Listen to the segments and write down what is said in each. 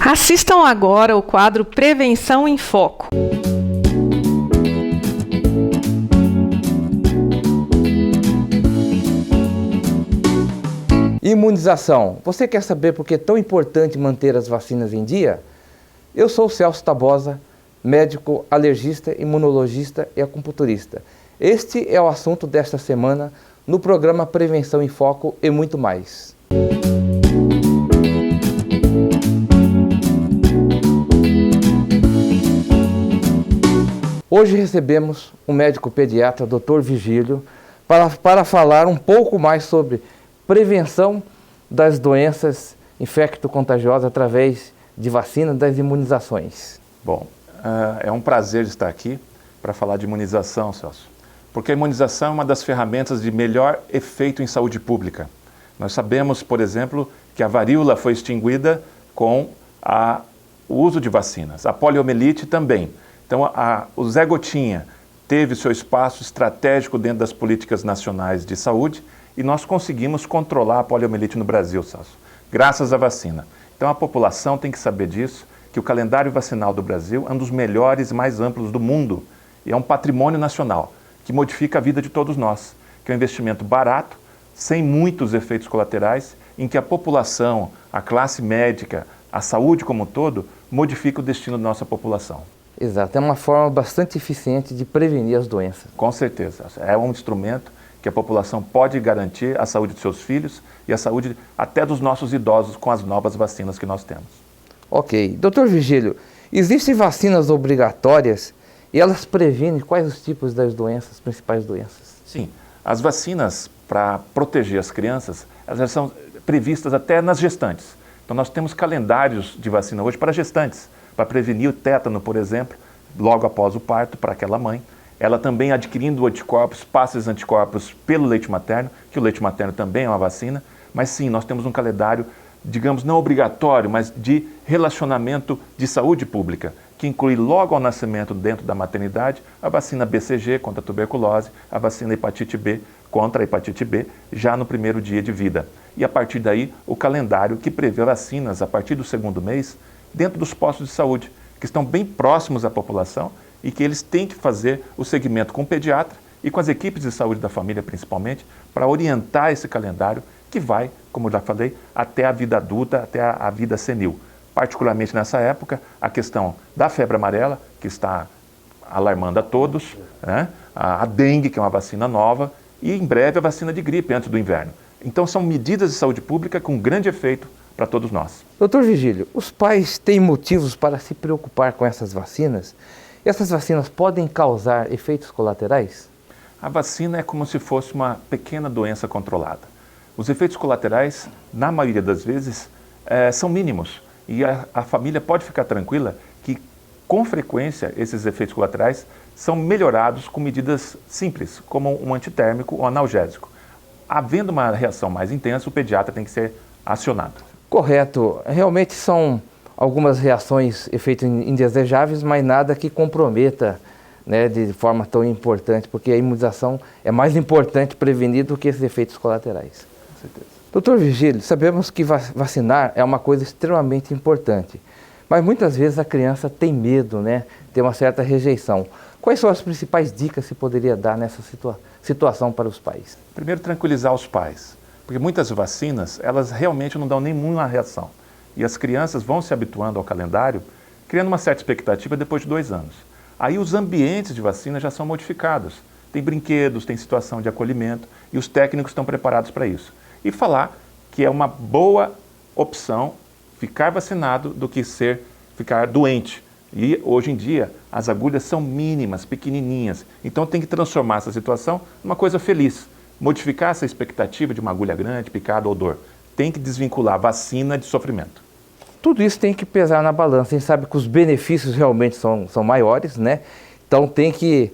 Assistam agora o quadro Prevenção em Foco. Imunização. Você quer saber por que é tão importante manter as vacinas em dia? Eu sou o Celso Tabosa, médico, alergista, imunologista e acupunturista. Este é o assunto desta semana no programa Prevenção em Foco e muito mais. Hoje recebemos o médico pediatra Dr. Vigílio para falar um pouco mais sobre prevenção das doenças infecto-contagiosas através de vacina, das imunizações. Bom, é um prazer estar aqui para falar de imunização, Celso, porque a imunização é uma das ferramentas de melhor efeito em saúde pública. Nós sabemos, por exemplo, que a varíola foi extinguida com o uso de vacinas, a poliomielite também. Então, o Zé Gotinha teve seu espaço estratégico dentro das políticas nacionais de saúde e nós conseguimos controlar a poliomielite no Brasil, Celso, graças à vacina. Então, a população tem que saber disso, que o calendário vacinal do Brasil é um dos melhores e mais amplos do mundo e é um patrimônio nacional que modifica a vida de todos nós, que é um investimento barato, sem muitos efeitos colaterais, em que a população, a classe médica, a saúde como um todo, modifica o destino da nossa população. Exato, é uma forma bastante eficiente de prevenir as doenças. Com certeza, é um instrumento que a população pode garantir a saúde de seus filhos e a saúde até dos nossos idosos com as novas vacinas que nós temos. Ok. Dr. Vigílio, existem vacinas obrigatórias e elas previnem quais os tipos das doenças, as principais doenças? Sim, as vacinas para proteger as crianças, elas são previstas até nas gestantes. Então nós temos calendários de vacina hoje para gestantes, para prevenir o tétano, por exemplo, logo após o parto para aquela mãe. Ela também adquirindo anticorpos, passa esses anticorpos pelo leite materno, que o leite materno também é uma vacina, mas sim, nós temos um calendário, digamos, não obrigatório, mas de relacionamento de saúde pública, que inclui logo ao nascimento, dentro da maternidade, a vacina BCG contra a tuberculose, a vacina hepatite B contra a hepatite B, já no primeiro dia de vida. E a partir daí, o calendário que prevê vacinas a partir do segundo mês, dentro dos postos de saúde, que estão bem próximos à população e que eles têm que fazer o segmento com o pediatra e com as equipes de saúde da família, principalmente, para orientar esse calendário que vai, como eu já falei, até a vida adulta, até a vida senil. Particularmente nessa época, a questão da febre amarela, que está alarmando a todos, né? A dengue, que é uma vacina nova, e em breve a vacina de gripe antes do inverno. Então são medidas de saúde pública com grande efeito para todos nós. Doutor Vigílio, os pais têm motivos para se preocupar com essas vacinas? Essas vacinas podem causar efeitos colaterais? A vacina é como se fosse uma pequena doença controlada. Os efeitos colaterais, na maioria das vezes, são mínimos. E a família pode ficar tranquila que, com frequência, esses efeitos colaterais são melhorados com medidas simples, como um antitérmico ou analgésico. Havendo uma reação mais intensa, o pediatra tem que ser acionado. Correto. Realmente são algumas reações, efeitos indesejáveis, mas nada que comprometa, né, de forma tão importante, porque a imunização é mais importante prevenir do que esses efeitos colaterais. Com certeza. Doutor Vigílio, sabemos que vacinar é uma coisa extremamente importante, mas muitas vezes a criança tem medo, né, tem uma certa rejeição. Quais são as principais dicas que se poderia dar nessa situação para os pais? Primeiro, tranquilizar os pais, porque muitas vacinas, elas realmente não dão nenhuma reação. E as crianças vão se habituando ao calendário, criando uma certa expectativa depois de 2 anos. Aí os ambientes de vacina já são modificados. Tem brinquedos, tem situação de acolhimento e os técnicos estão preparados para isso. E falar que é uma boa opção ficar vacinado do que ficar doente. E hoje em dia as agulhas são mínimas, pequenininhas. Então tem que transformar essa situação numa coisa feliz. Modificar essa expectativa de uma agulha grande, picada ou dor. Tem que desvincular vacina de sofrimento. Tudo isso tem que pesar na balança. A gente sabe que os benefícios realmente são maiores, né? Então tem que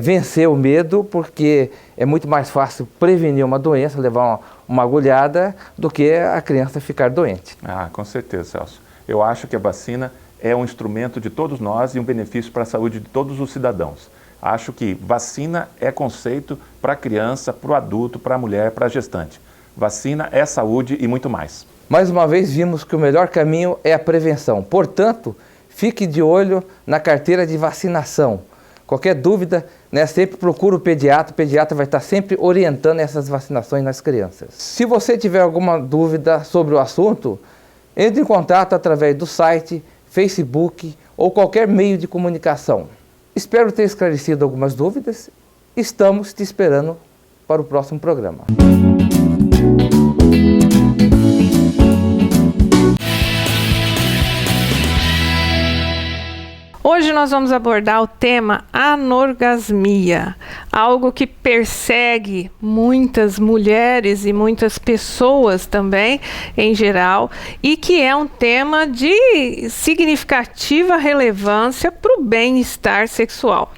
vencer o medo, porque é muito mais fácil prevenir uma doença, levar uma agulhada, do que a criança ficar doente. Ah, com certeza, Celso. Eu acho que a vacina é um instrumento de todos nós e um benefício para a saúde de todos os cidadãos. Acho que vacina é conceito para a criança, para o adulto, para a mulher, para a gestante. Vacina é saúde e muito mais. Mais uma vez vimos que o melhor caminho é a prevenção. Portanto, fique de olho na carteira de vacinação. Qualquer dúvida, sempre procura o pediatra vai estar sempre orientando essas vacinações nas crianças. Se você tiver alguma dúvida sobre o assunto, entre em contato através do site, Facebook ou qualquer meio de comunicação. Espero ter esclarecido algumas dúvidas. Estamos te esperando para o próximo programa. Hoje nós vamos abordar o tema anorgasmia, algo que persegue muitas mulheres e muitas pessoas também, em geral, e que é um tema de significativa relevância para o bem-estar sexual.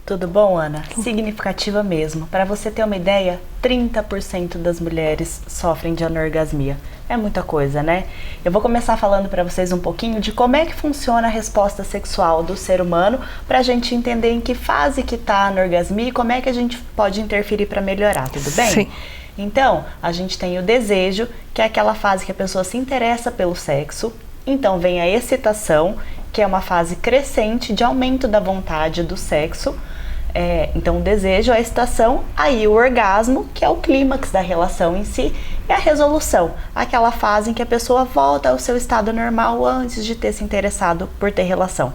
Tudo bom, Ana? Significativa mesmo. Para você ter uma ideia, 30% das mulheres sofrem de anorgasmia. É muita coisa, né? Eu vou começar falando para vocês um pouquinho de como é que funciona a resposta sexual do ser humano, para a gente entender em que fase que está a anorgasmia e como é que a gente pode interferir para melhorar, tudo bem? Sim. Então, a gente tem o desejo, que é aquela fase que a pessoa se interessa pelo sexo. Então vem a excitação, que é uma fase crescente de aumento da vontade do sexo. Então o desejo, a excitação, aí o orgasmo, que é o clímax da relação em si, e a resolução, aquela fase em que a pessoa volta ao seu estado normal antes de ter se interessado por ter relação.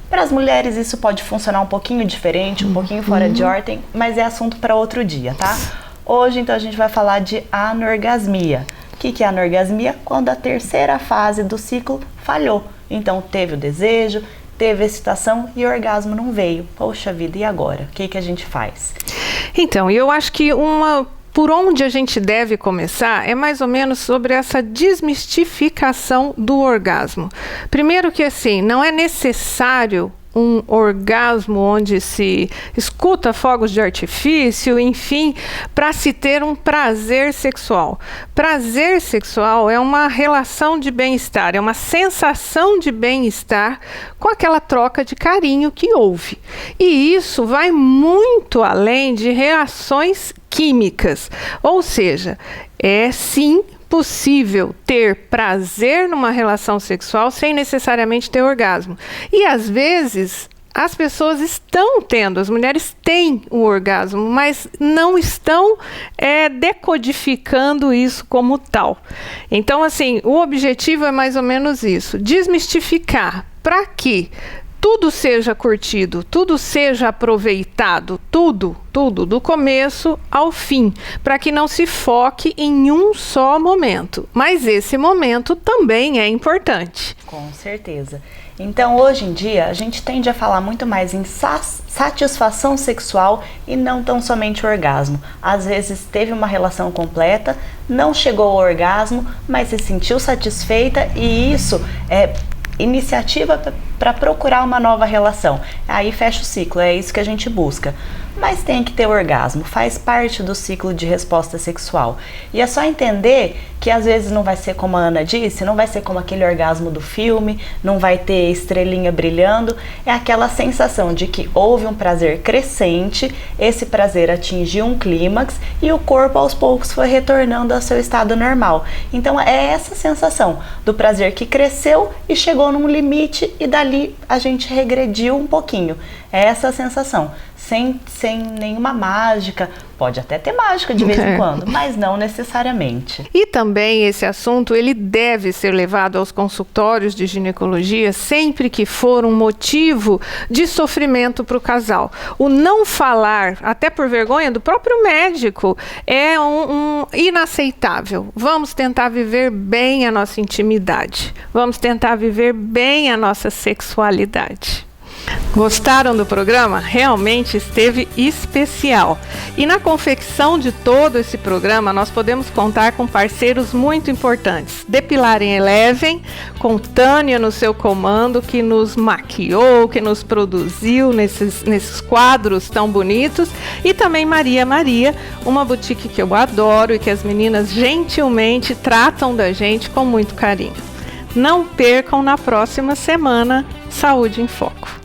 Para as mulheres isso pode funcionar um pouquinho diferente, um pouquinho fora de ordem, mas é assunto para outro dia, tá? Hoje então a gente vai falar de anorgasmia. O que é anorgasmia? Quando a terceira fase do ciclo falhou. Então teve o desejo, teve excitação e o orgasmo não veio. Poxa vida, e agora? O que a gente faz? Então, eu acho que por onde a gente deve começar é mais ou menos sobre essa desmistificação do orgasmo. Primeiro que assim, não é necessário um orgasmo onde se escuta fogos de artifício, enfim, para se ter um prazer sexual. Prazer sexual é uma relação de bem-estar, é uma sensação de bem-estar com aquela troca de carinho que houve. E isso vai muito além de reações químicas, ou seja, é sim possível ter prazer numa relação sexual sem necessariamente ter orgasmo. E às vezes as pessoas estão tendo, as mulheres têm o orgasmo, mas não estão decodificando isso como tal. Então, assim, o objetivo é mais ou menos isso, desmistificar para que tudo seja curtido, tudo seja aproveitado, tudo, do começo ao fim, para que não se foque em um só momento. Mas esse momento também é importante. Com certeza. Então, hoje em dia, a gente tende a falar muito mais em satisfação sexual e não tão somente o orgasmo. Às vezes teve uma relação completa, não chegou ao orgasmo, mas se sentiu satisfeita, e isso é iniciativa para procurar uma nova relação. Aí fecha o ciclo, é isso que a gente busca. Mas tem que ter orgasmo, faz parte do ciclo de resposta sexual. E é só entender que às vezes não vai ser como a Ana disse, não vai ser como aquele orgasmo do filme, não vai ter estrelinha brilhando, é aquela sensação de que houve um prazer crescente, esse prazer atingiu um clímax e o corpo aos poucos foi retornando ao seu estado normal. Então é essa sensação do prazer que cresceu e chegou num limite e dali a gente regrediu um pouquinho. É essa sensação. Sem nenhuma mágica, pode até ter mágica de vez em quando, mas não necessariamente. E também esse assunto, ele deve ser levado aos consultórios de ginecologia sempre que for um motivo de sofrimento para o casal. O não falar, até por vergonha do próprio médico, é inaceitável. Vamos tentar viver bem a nossa intimidade, vamos tentar viver bem a nossa sexualidade. Gostaram do programa? Realmente esteve especial. E na confecção de todo esse programa, nós podemos contar com parceiros muito importantes. Depilarem Eleven, com Tânia no seu comando, que nos maquiou, que nos produziu nesses quadros tão bonitos. E também Maria, uma boutique que eu adoro e que as meninas gentilmente tratam da gente com muito carinho. Não percam na próxima semana Saúde em Foco.